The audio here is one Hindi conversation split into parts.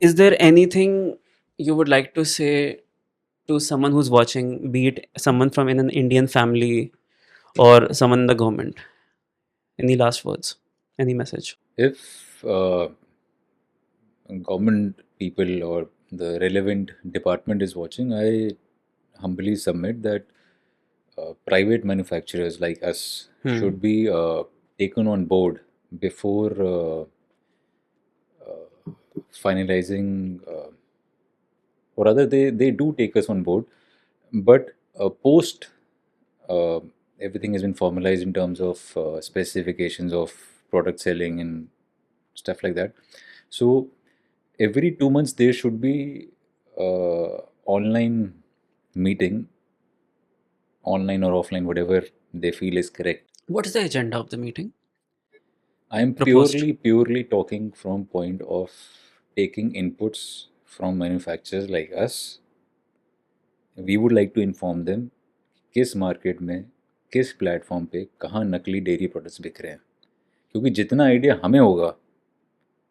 Is there anything you would like to say to someone who's watching, be it someone from in an Indian family or someone in the government? Any last words? Any message? If government people or the relevant department is watching, I humbly submit that private manufacturers like us Hmm. should be taken on board before finalizing, or rather, they do take us on board, but post uh, everything has been formalized in terms of specifications of product selling and stuff like that. So every 2 months there should be online meeting, online or offline, whatever they feel is correct. What is the agenda of the meeting I am proposed? purely talking from point of taking inputs from manufacturers like us. We would like to inform them किस मार्केट में, किस प्लेटफॉर्म पे कहाँ नकली डेयरी प्रोडक्ट्स बिक रहे हैं, क्योंकि जितना आइडिया हमें होगा,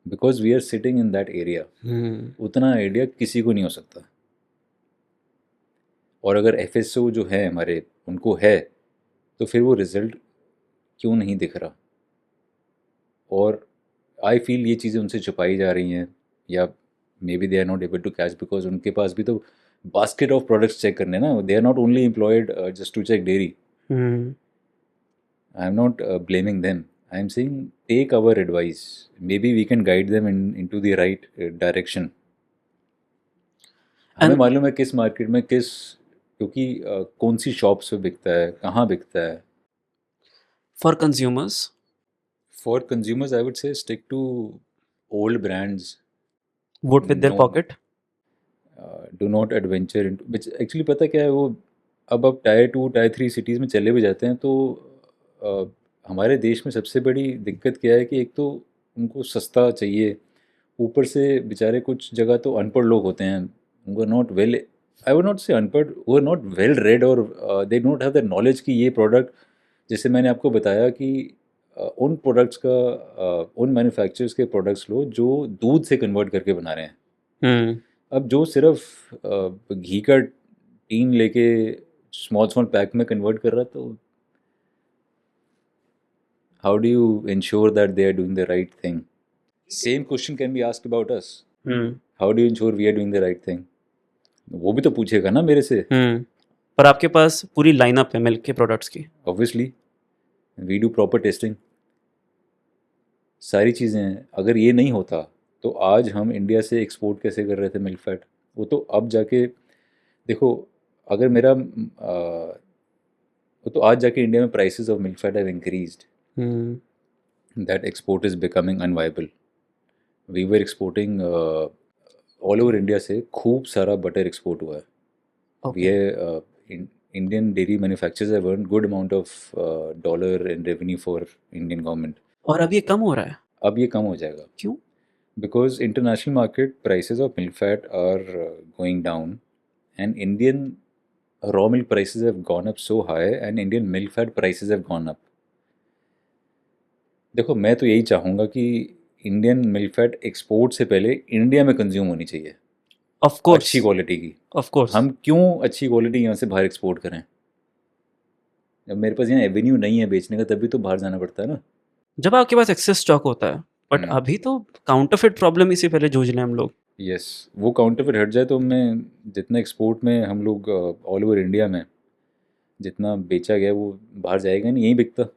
because we are sitting in that area, Hmm. उतना आइडिया किसी को नहीं हो सकता. और अगर एफ जो है हमारे, उनको है, तो फिर वो रिजल्ट क्यों नहीं दिख रहा. और आई फील ये चीज़ें उनसे छुपाई जा रही हैं, या maybe they are not able to catch because उनके पास भी तो बास्केट ऑफ प्रोडक्ट्स चेक करने ना. They are not only employed just to check dairy. Hmm. I am not blaming them. I am saying take our advice. Maybe we can guide them into the right direction. हमें And मालूम है किस मार्केट में किस, क्योंकि कौन सी शॉप्स पे बिकता है, कहाँ बिकता है. for consumers, for consumers I would say stick to old brands. vote with their no, pocket. Do not adventure in which actually पता क्या है वो. अब आप टायर 2 टायर 3 सिटीज़ में चले भी जाते हैं तो uh, हमारे देश में सबसे बड़ी दिक्कत क्या है कि एक तो उनको सस्ता चाहिए, ऊपर से बेचारे कुछ जगह तो अनपढ़ लोग होते हैं, उनको not well, I would not से अनपढ़, वो नॉट वेल रेड, और they don't have the knowledge कि ये प्रोडक्ट, जैसे मैंने आपको बताया कि उन प्रोडक्ट्स का, उन मैन्युफैक्चरर्स के प्रोडक्ट्स लो जो दूध से कन्वर्ट करके बना रहे हैं. Hmm. अब जो सिर्फ घी का टीन लेके स्मॉल स्मॉल पैक में कन्वर्ट कर रहा, तो how do you ensure that they are doing the right thing. Same question can be asked about us. Hmm. How do you ensure we are doing the right thing. वो भी तो पूछेगा ना मेरे से. Hmm. पर आपके पास पूरी लाइनअप है मिल्क के प्रोडक्ट्स की. Obviously we do proper testing, सारी चीज़ें हैं. अगर ये नहीं होता तो आज हम इंडिया से एक्सपोर्ट कैसे कर रहे थे मिल्क फैट. वो तो अब जाके देखो, अगर मेरा वो तो आज जाके इंडिया में prices of milk fat have increased, Hmm. That export is becoming unviable. We were exporting all over India से खूब सारा बटर एक्सपोर्ट हुआ है. We Okay. है Indian dairy manufacturers have earn good amount of dollar in revenue for Indian government. और अब ये कम हो रहा है. अब ये कम हो जाएगा क्यों? because international market prices of milk fat are going down, and Indian raw milk prices have gone up so high, and Indian milk fat prices have gone up. देखो मैं तो यही चाहूँगा कि इंडियन मिल्क फैट एक्सपोर्ट से पहले इंडिया में कंज्यूम होनी चाहिए, ऑफ कोर्स. अच्छी क्वालिटी की. Of course. हम क्यों अच्छी क्वालिटी यहाँ से बाहर एक्सपोर्ट करें. जब मेरे पास यहाँ एवेन्यू नहीं है बेचने का, तभी तो बाहर जाना पड़ता है ना. जब आपके पास एक्सेस स्टॉक होता है. बट हम्म. अभी तो काउंटरफिट प्रॉब्लम इसी पहले जूझ रहे हैं हम लोग. यस, वो काउंटरफिट हट जाए तो मैं, जितना एक्सपोर्ट में हम लोग ऑल ओवर इंडिया में जितना बेचा गया वो बाहर जाएगा नहीं, यहीं बिकता.